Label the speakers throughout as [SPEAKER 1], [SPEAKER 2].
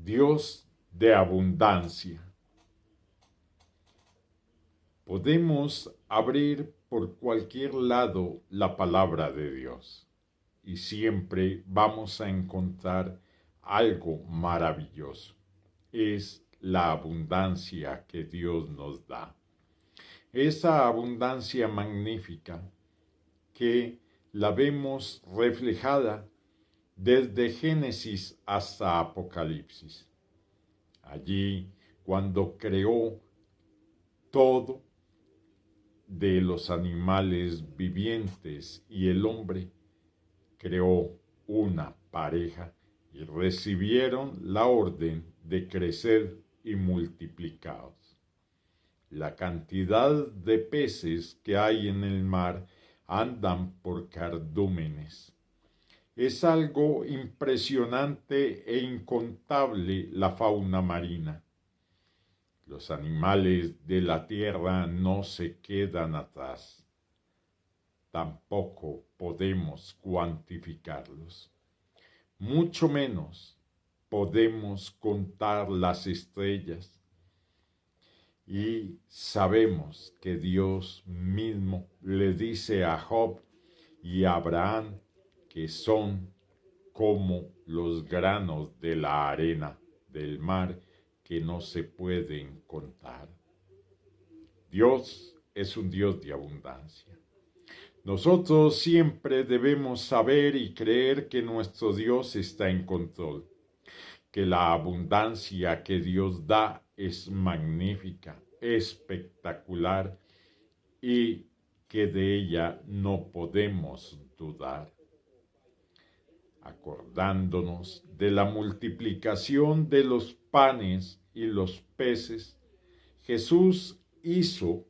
[SPEAKER 1] Dios de abundancia. Podemos abrir por cualquier lado la palabra de Dios y siempre vamos a encontrar algo maravilloso. Es la abundancia que Dios nos da. Esa abundancia magnífica que la vemos reflejada desde Génesis hasta Apocalipsis. Allí, cuando creó todo de los animales vivientes y el hombre, creó una pareja y recibieron la orden de crecer y multiplicados. La cantidad de peces que hay en el mar andan por cardúmenes. Es algo impresionante e incontable la fauna marina. Los animales de la tierra no se quedan atrás. Tampoco podemos cuantificarlos. Mucho menos podemos contar las estrellas. Y sabemos que Dios mismo le dice a Job y a Abraham que son como los granos de la arena del mar que no se pueden contar. Dios es un Dios de abundancia. Nosotros siempre debemos saber y creer que nuestro Dios está en control, que la abundancia que Dios da es magnífica, espectacular y que de ella no podemos dudar. Acordándonos de la multiplicación de los panes y los peces, Jesús hizo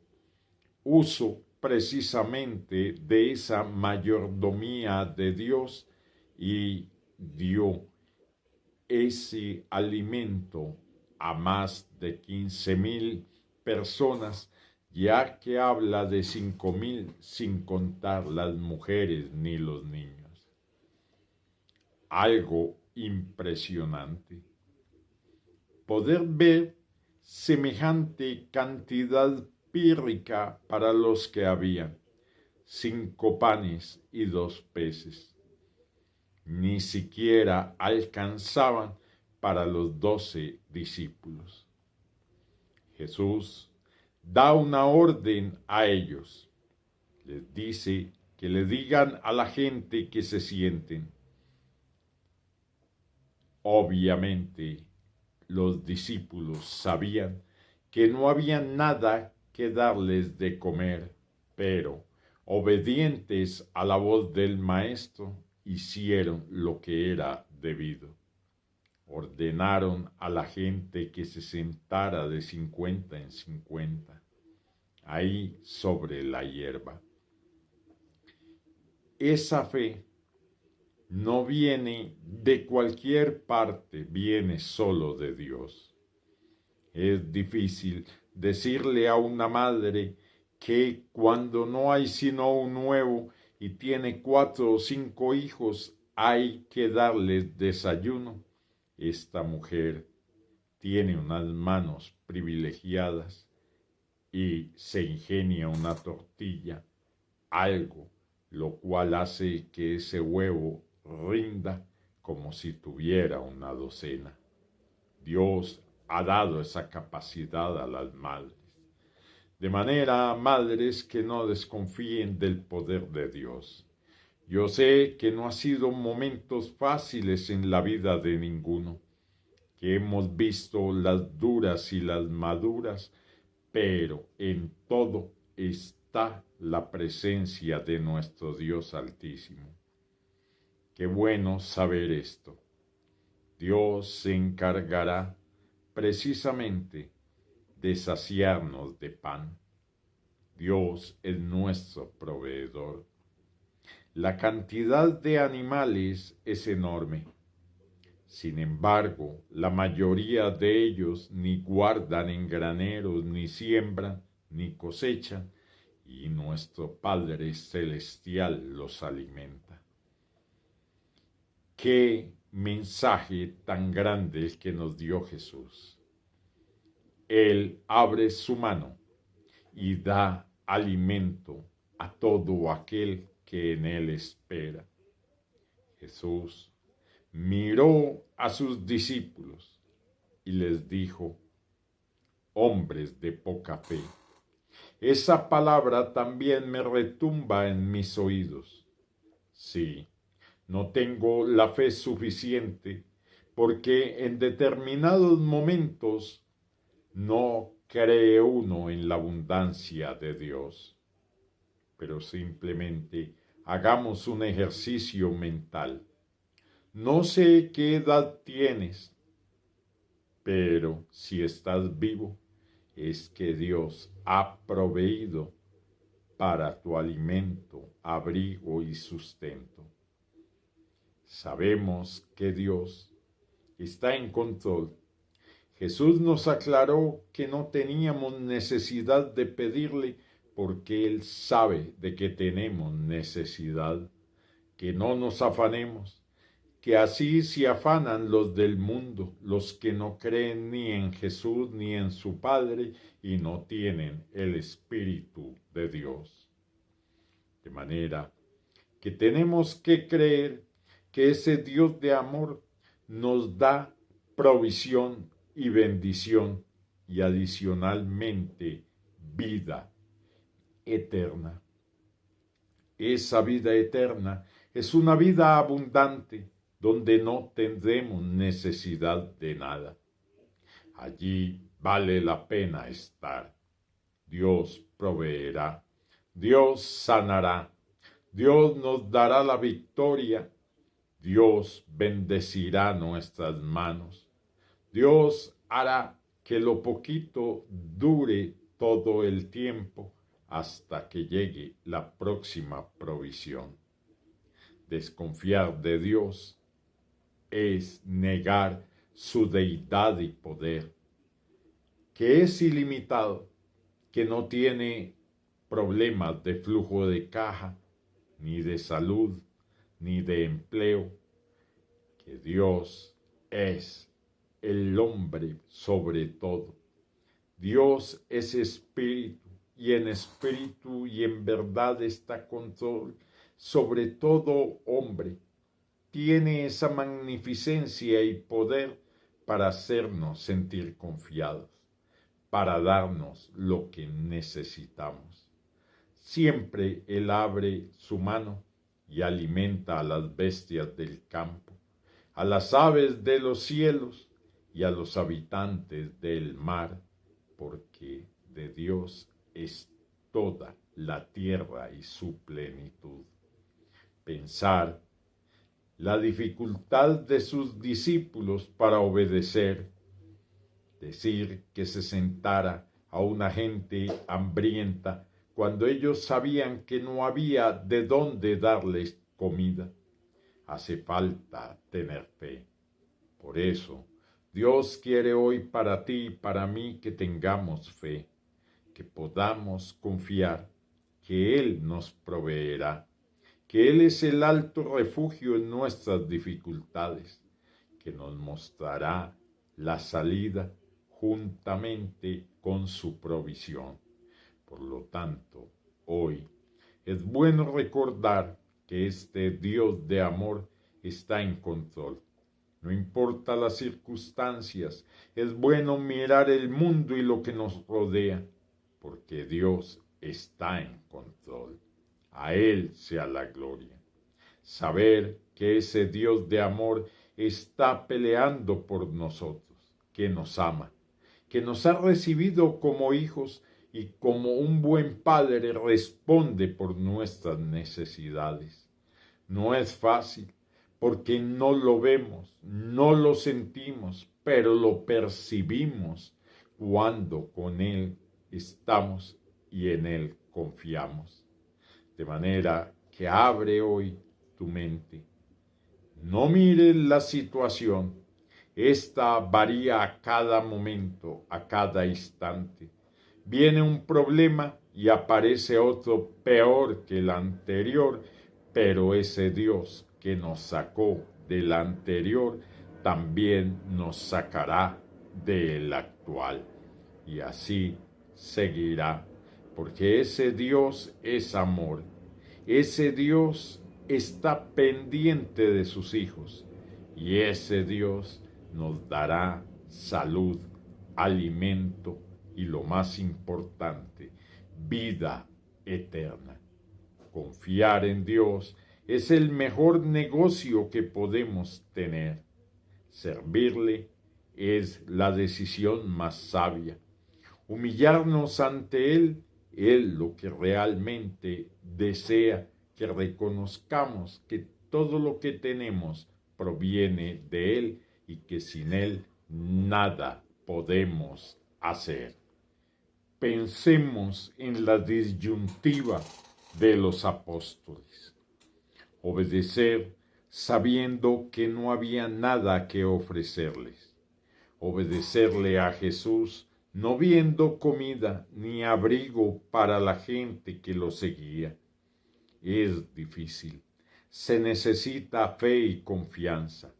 [SPEAKER 1] uso precisamente de esa mayordomía de Dios y dio ese alimento a más de 15,000 personas, ya que habla de 5,000 sin contar las mujeres ni los niños. Algo impresionante. Poder ver semejante cantidad pírrica para los que habían, 5 panes y 2 peces. Ni siquiera alcanzaban para los 12 discípulos. Jesús da una orden a ellos. Les dice que le digan a la gente que se sienten. Obviamente, los discípulos sabían que no había nada que darles de comer, pero, obedientes a la voz del Maestro, hicieron lo que era debido. Ordenaron a la gente que se sentara de 50 en 50, ahí sobre la hierba. Esa fe no viene de cualquier parte, viene solo de Dios. Es difícil decirle a una madre que cuando no hay sino un huevo y tiene 4 o 5 hijos, hay que darles desayuno. Esta mujer tiene unas manos privilegiadas y se ingenia una tortilla, algo lo cual hace que ese huevo rinda como si tuviera una docena. Dios ha dado esa capacidad a las madres. De manera, madres, que no desconfíen del poder de Dios. Yo sé que no ha sido momentos fáciles en la vida de ninguno, que hemos visto las duras y las maduras, pero en todo está la presencia de nuestro Dios Altísimo. Qué bueno saber esto. Dios se encargará precisamente de saciarnos de pan. Dios es nuestro proveedor. La cantidad de animales es enorme. Sin embargo, la mayoría de ellos ni guardan en graneros, ni siembran, ni cosechan, y nuestro Padre Celestial los alimenta. Qué mensaje tan grande el que nos dio Jesús. Él abre su mano y da alimento a todo aquel que en él espera. Jesús miró a sus discípulos y les dijo: hombres de poca fe. Esa palabra también me retumba en mis oídos. Sí, no tengo la fe suficiente porque en determinados momentos no cree uno en la abundancia de Dios. Pero simplemente hagamos un ejercicio mental. No sé qué edad tienes, pero si estás vivo, es que Dios ha proveído para tu alimento, abrigo y sustento. Sabemos que Dios está en control. Jesús nos aclaró que no teníamos necesidad de pedirle porque Él sabe de que tenemos necesidad, que no nos afanemos, que así se afanan los del mundo, los que no creen ni en Jesús ni en su Padre y no tienen el Espíritu de Dios. De manera que tenemos que creer que ese Dios de amor nos da provisión y bendición y adicionalmente vida eterna. Esa vida eterna es una vida abundante donde no tendremos necesidad de nada. Allí vale la pena estar. Dios proveerá, Dios sanará, Dios nos dará la victoria, Dios bendecirá nuestras manos, Dios hará que lo poquito dure todo el tiempo hasta que llegue la próxima provisión. Desconfiar de Dios es negar su deidad y poder, que es ilimitado, que no tiene problemas de flujo de caja, ni de salud, ni de empleo, que Dios es el hombre sobre todo. Dios es espíritu, y en espíritu y en verdad está control sobre todo hombre. Tiene esa magnificencia y poder para hacernos sentir confiados, para darnos lo que necesitamos. Siempre Él abre su mano y alimenta a las bestias del campo, a las aves de los cielos y a los habitantes del mar, porque de Dios es toda la tierra y su plenitud. Pensar la dificultad de sus discípulos para obedecer, decir que se sentara a una gente hambrienta cuando ellos sabían que no había de dónde darles comida. Hace falta tener fe. Por eso, Dios quiere hoy para ti y para mí que tengamos fe, que podamos confiar que Él nos proveerá, que Él es el alto refugio en nuestras dificultades, que nos mostrará la salida juntamente con su provisión. Por lo tanto, hoy es bueno recordar que este Dios de amor está en control. No importa las circunstancias, es bueno mirar el mundo y lo que nos rodea, porque Dios está en control. A Él sea la gloria. Saber que ese Dios de amor está peleando por nosotros, que nos ama, que nos ha recibido como hijos y como un buen padre responde por nuestras necesidades. No es fácil, porque no lo vemos, no lo sentimos, pero lo percibimos cuando con Él estamos y en Él confiamos. De manera que abre hoy tu mente. No mires la situación. Esta varía a cada momento, a cada instante. Viene un problema y aparece otro peor que el anterior, pero ese Dios que nos sacó del anterior, también nos sacará del actual. Y así seguirá, porque ese Dios es amor. Ese Dios está pendiente de sus hijos. Y ese Dios nos dará salud, alimento y lo más importante, vida eterna. Confiar en Dios es el mejor negocio que podemos tener. Servirle es la decisión más sabia. Humillarnos ante Él es lo que realmente desea que reconozcamos que todo lo que tenemos proviene de Él y que sin Él nada podemos hacer. Pensemos en la disyuntiva de los apóstoles. Obedecer sabiendo que no había nada que ofrecerles. Obedecerle a Jesús no viendo comida ni abrigo para la gente que lo seguía. Es difícil. Se necesita fe y confianza,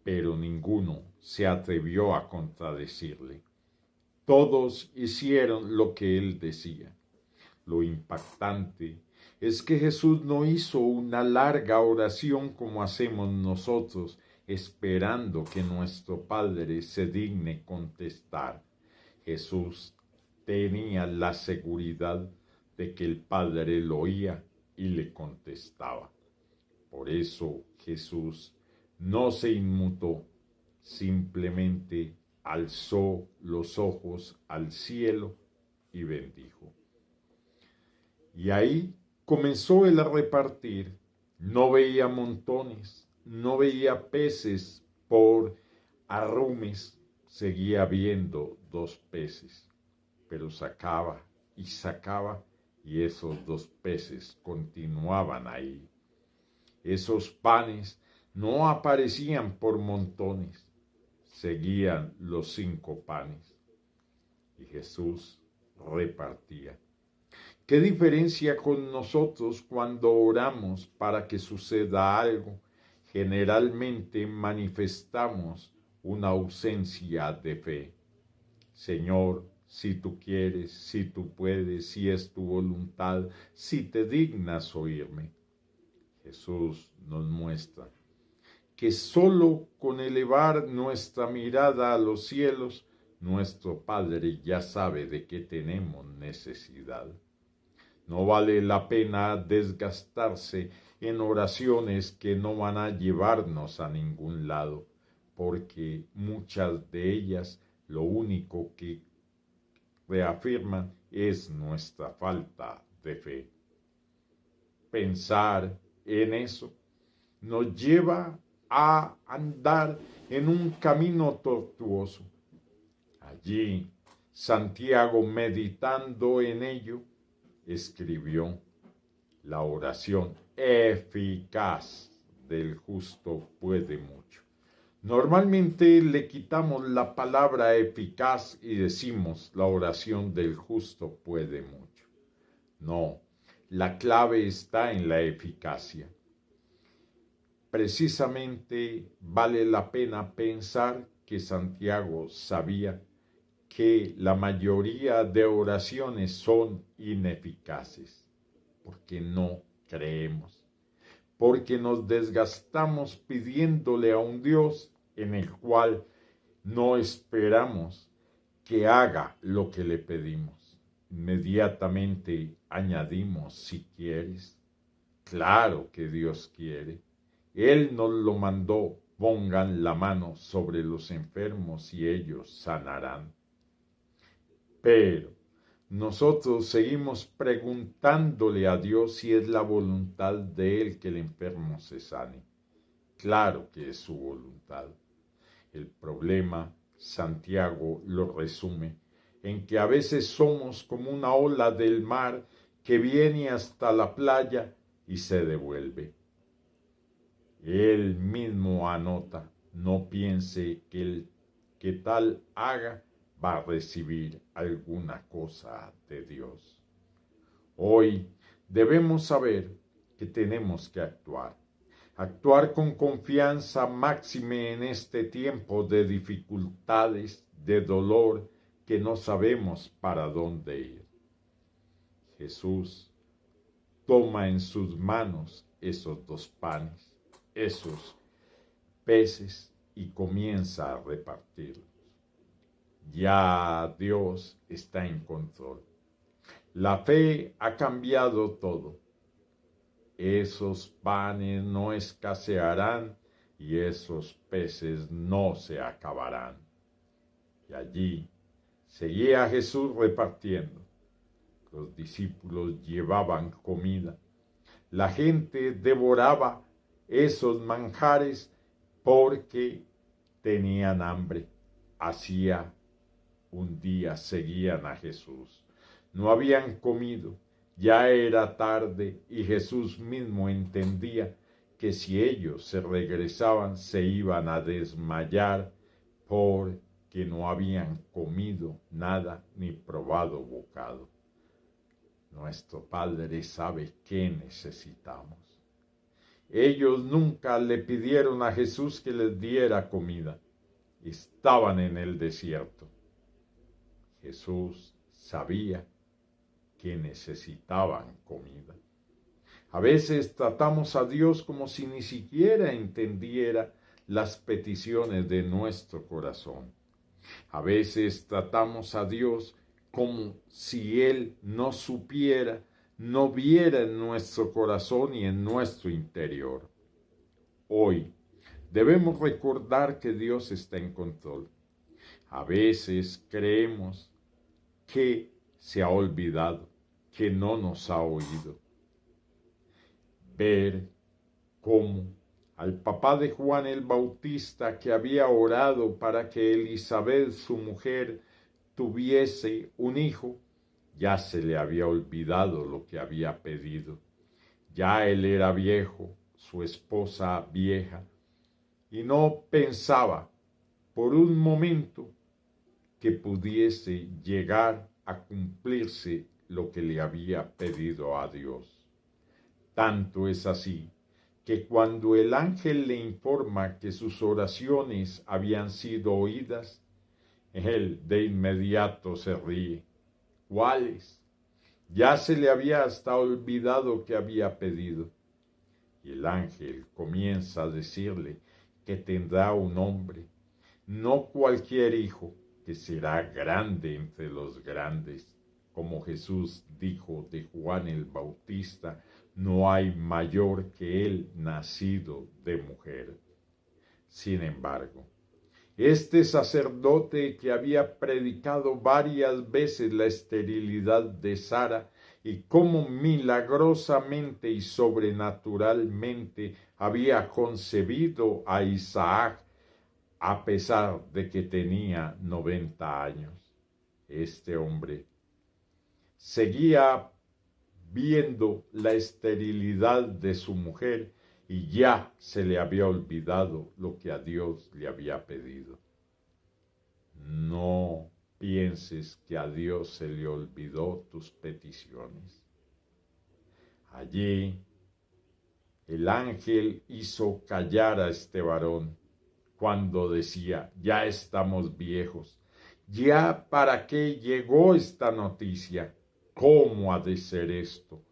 [SPEAKER 1] pero ninguno se atrevió a contradecirle. Todos hicieron lo que él decía. Lo impactante es que Jesús no hizo una larga oración como hacemos nosotros, esperando que nuestro Padre se digne contestar. Jesús tenía la seguridad de que el Padre lo oía y le contestaba. Por eso Jesús no se inmutó, simplemente alzó los ojos al cielo y bendijo. Y ahí comenzó él a repartir. No veía montones, no veía peces por arrumes, seguía viendo 2 peces, pero sacaba y sacaba y esos 2 peces continuaban ahí. Esos panes no aparecían por montones, seguían los 5 panes y Jesús repartía. ¿Qué diferencia con nosotros cuando oramos para que suceda algo? Generalmente manifestamos una ausencia de fe. Señor, si tú quieres, si tú puedes, si es tu voluntad, si te dignas oírme. Jesús nos muestra que solo con elevar nuestra mirada a los cielos, nuestro Padre ya sabe de qué tenemos necesidad. No vale la pena desgastarse en oraciones que no van a llevarnos a ningún lado, porque muchas de ellas lo único que reafirman es nuestra falta de fe. Pensar en eso nos lleva a andar en un camino tortuoso. Allí, Santiago, meditando en ello, escribió: la oración eficaz del justo puede mucho. Normalmente le quitamos la palabra eficaz y decimos la oración del justo puede mucho. No, la clave está en la eficacia. Precisamente vale la pena pensar que Santiago sabía que la mayoría de oraciones son ineficaces, porque no creemos, porque nos desgastamos pidiéndole a un Dios en el cual no esperamos que haga lo que le pedimos. Inmediatamente añadimos si quieres. Claro que Dios quiere. Él nos lo mandó. Pongan la mano sobre los enfermos y ellos sanarán. Pero nosotros seguimos preguntándole a Dios si es la voluntad de Él que el enfermo se sane. Claro que es su voluntad. El problema, Santiago lo resume, en que a veces somos como una ola del mar que viene hasta la playa y se devuelve. Él mismo anota: no piense que el que tal haga va a recibir alguna cosa de Dios. Hoy debemos saber que tenemos que actuar. Actuar con confianza máxime en este tiempo de dificultades, de dolor, que no sabemos para dónde ir. Jesús toma en sus manos esos 2 panes, esos peces, y comienza a repartirlos. Ya Dios está en control. La fe ha cambiado todo. Esos panes no escasearán y esos peces no se acabarán. Y allí seguía Jesús repartiendo. Los discípulos llevaban comida. La gente devoraba esos manjares porque tenían hambre. Hacía un día seguían a Jesús. No habían comido, ya era tarde y Jesús mismo entendía que si ellos se regresaban se iban a desmayar porque no habían comido nada ni probado bocado. Nuestro Padre sabe qué necesitamos. Ellos nunca le pidieron a Jesús que les diera comida. Estaban en el desierto. Jesús sabía que necesitaban comida. A veces tratamos a Dios como si ni siquiera entendiera las peticiones de nuestro corazón. A veces tratamos a Dios como si Él no supiera, no viera en nuestro corazón y en nuestro interior. Hoy debemos recordar que Dios está en control. A veces creemos que se ha olvidado, que no nos ha oído. Ver cómo al papá de Juan el Bautista, que había orado para que Elizabeth, su mujer, tuviese un hijo, ya se le había olvidado lo que había pedido. Ya él era viejo, su esposa vieja, y no pensaba por un momento que pudiese llegar a cumplirse lo que le había pedido a Dios. Tanto es así que cuando el ángel le informa que sus oraciones habían sido oídas, él de inmediato se ríe. ¿Cuáles? Ya se le había hasta olvidado que había pedido. Y el ángel comienza a decirle que tendrá un hombre, no cualquier hijo, que será grande entre los grandes. Como Jesús dijo de Juan el Bautista, no hay mayor que él nacido de mujer. Sin embargo, este sacerdote que había predicado varias veces la esterilidad de Sara y cómo milagrosamente y sobrenaturalmente había concebido a Isaac a pesar de que tenía 90 años. Este hombre seguía viendo la esterilidad de su mujer y ya se le había olvidado lo que a Dios le había pedido. No pienses que a Dios se le olvidó tus peticiones. Allí el ángel hizo callar a este varón cuando decía, ya estamos viejos, ya para qué llegó esta noticia, ¿cómo ha de ser esto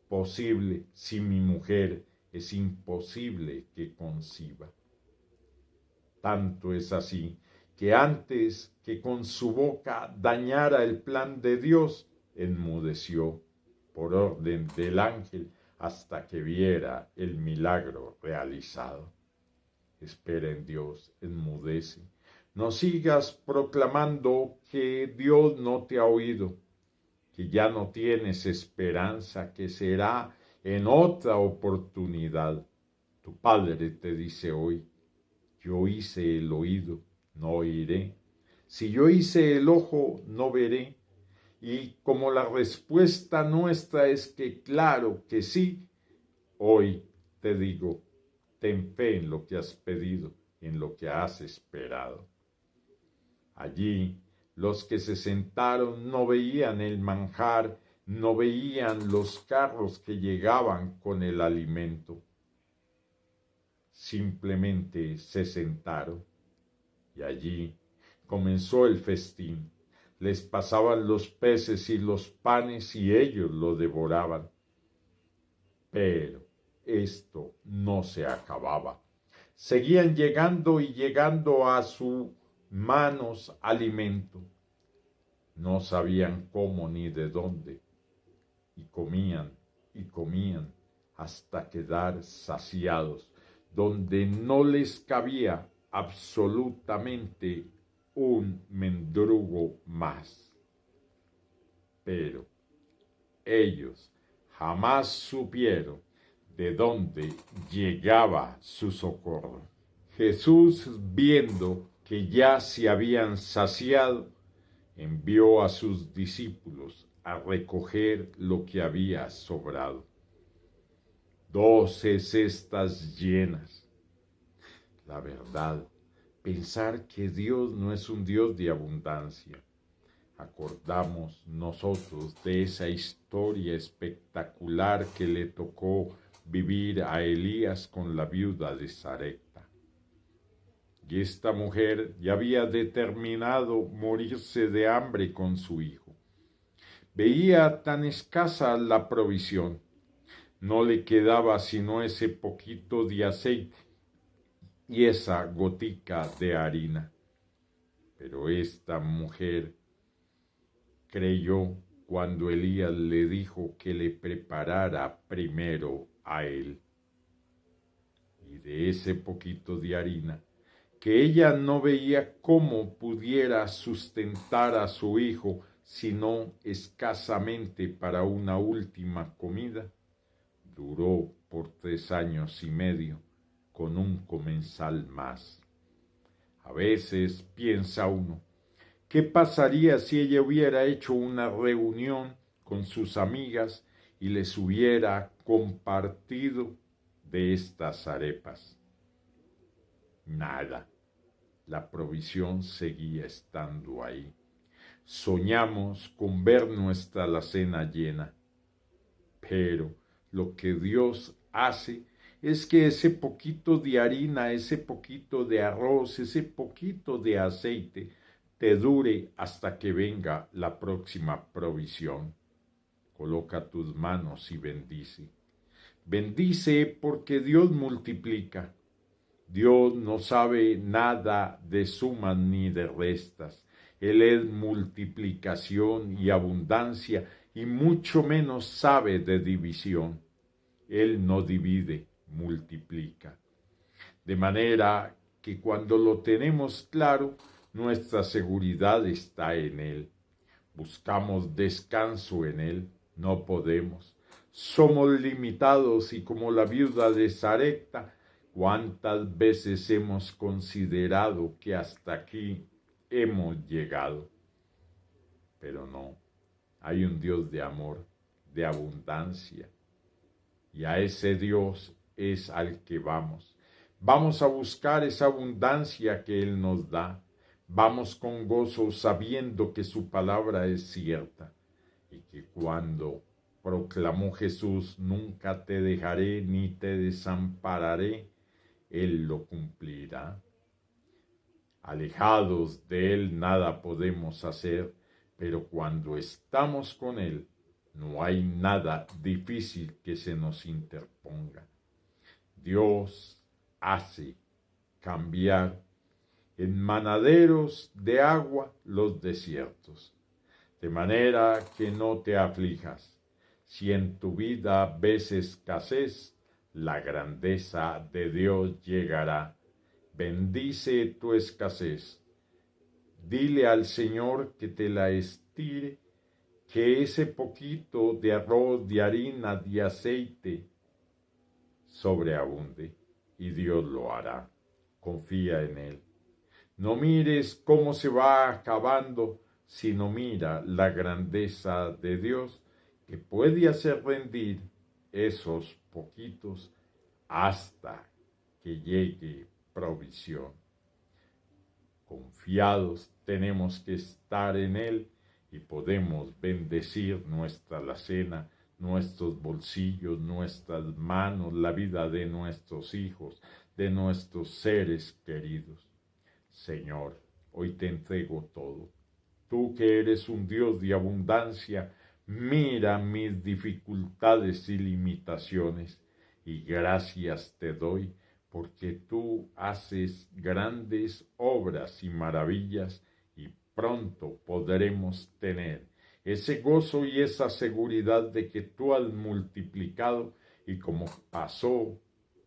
[SPEAKER 1] posible si mi mujer es imposible que conciba? Tanto es así que antes que con su boca dañara el plan de Dios, enmudeció por orden del ángel hasta que viera el milagro realizado. Espera en Dios, enmudece. No sigas proclamando que Dios no te ha oído, que ya no tienes esperanza, que será en otra oportunidad. Tu Padre te dice hoy, yo hice el oído, no oiré. Si yo hice el ojo, no veré. Y como la respuesta nuestra es que claro que sí, hoy te digo, ten fe en lo que has pedido, en lo que has esperado. Allí los que se sentaron no veían el manjar, no veían los carros que llegaban con el alimento. simplemente se sentaron y allí comenzó el festín. Les pasaban los peces y los panes y ellos lo devoraban. Pero esto no se acababa. Seguían llegando y llegando a sus manos alimento. No sabían cómo ni de dónde. Y comían hasta quedar saciados, donde no les cabía absolutamente un mendrugo más. Pero ellos jamás supieron de dónde llegaba su socorro. Jesús, viendo que ya se habían saciado, envió a sus discípulos a recoger lo que había sobrado. 12 cestas llenas. La verdad, pensar que Dios no es un Dios de abundancia. Acordamos nosotros de esa historia espectacular que le tocó vivir a Elías con la viuda de Sarepta. Y esta mujer ya había determinado morirse de hambre con su hijo. Veía tan escasa la provisión, no le quedaba sino ese poquito de aceite y esa gotica de harina. Pero esta mujer creyó cuando Elías le dijo que le preparara primero a él. Y de ese poquito de harina, que ella no veía cómo pudiera sustentar a su hijo, sino escasamente para una última comida, duró por 3 años y medio con un comensal más. A veces piensa uno, ¿qué pasaría si ella hubiera hecho una reunión con sus amigas y les hubiera compartido de estas arepas? Nada. La provisión seguía estando ahí. Soñamos con ver nuestra alacena llena, pero lo que Dios hace es que ese poquito de harina, ese poquito de arroz, ese poquito de aceite te dure hasta que venga la próxima provisión. Coloca tus manos y bendice. Bendice porque Dios multiplica. Dios no sabe nada de sumas ni de restas. Él es multiplicación y abundancia y mucho menos sabe de división. Él no divide, multiplica. De manera que cuando lo tenemos claro, nuestra seguridad está en Él. Buscamos descanso en Él, no podemos. Somos limitados y como la viuda de Sarepta, ¿cuántas veces hemos considerado que hasta aquí hemos llegado? Pero no, hay un Dios de amor, de abundancia, y a ese Dios es al que vamos. Vamos a buscar esa abundancia que Él nos da. Vamos con gozo sabiendo que su palabra es cierta y que cuando proclamó Jesús, nunca te dejaré ni te desampararé, Él lo cumplirá. Alejados de Él nada podemos hacer, pero cuando estamos con Él, no hay nada difícil que se nos interponga. Dios hace cambiar en manaderos de agua los desiertos, de manera que no te aflijas. Si en tu vida ves escasez, la grandeza de Dios llegará. Bendice tu escasez. Dile al Señor que te la estire, que ese poquito de arroz, de harina, de aceite sobreabunde, y Dios lo hará. Confía en Él. No mires cómo se va acabando, sino mira la grandeza de Dios que puede hacer rendir esos poquitos hasta que llegue provisión. Confiados tenemos que estar en Él y podemos bendecir nuestra alacena, nuestros bolsillos, nuestras manos, la vida de nuestros hijos, de nuestros seres queridos. Señor, hoy te entrego todo. Tú que eres un Dios de abundancia, mira mis dificultades y limitaciones, y gracias te doy porque tú haces grandes obras y maravillas, y pronto podremos tener ese gozo y esa seguridad de que tú has multiplicado, y como pasó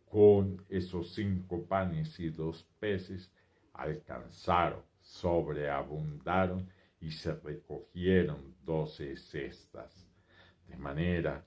[SPEAKER 1] con esos 5 panes y 2 peces, alcanzaron, sobreabundaron y se recogieron 12 cestas. De manera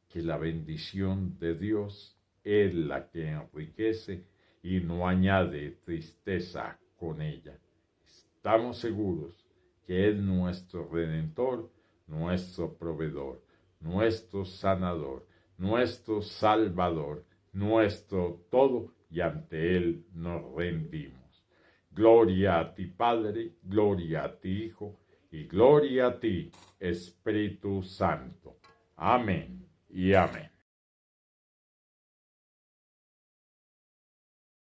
[SPEAKER 1] que la bendición de Dios es la que enriquece y no añade tristeza con ella. Estamos seguros que es nuestro Redentor, nuestro proveedor, nuestro sanador, nuestro salvador, nuestro todo, y ante Él nos rendimos. Gloria a ti, Padre, gloria a ti, Hijo, y gloria a ti, Espíritu Santo. Amén y amén.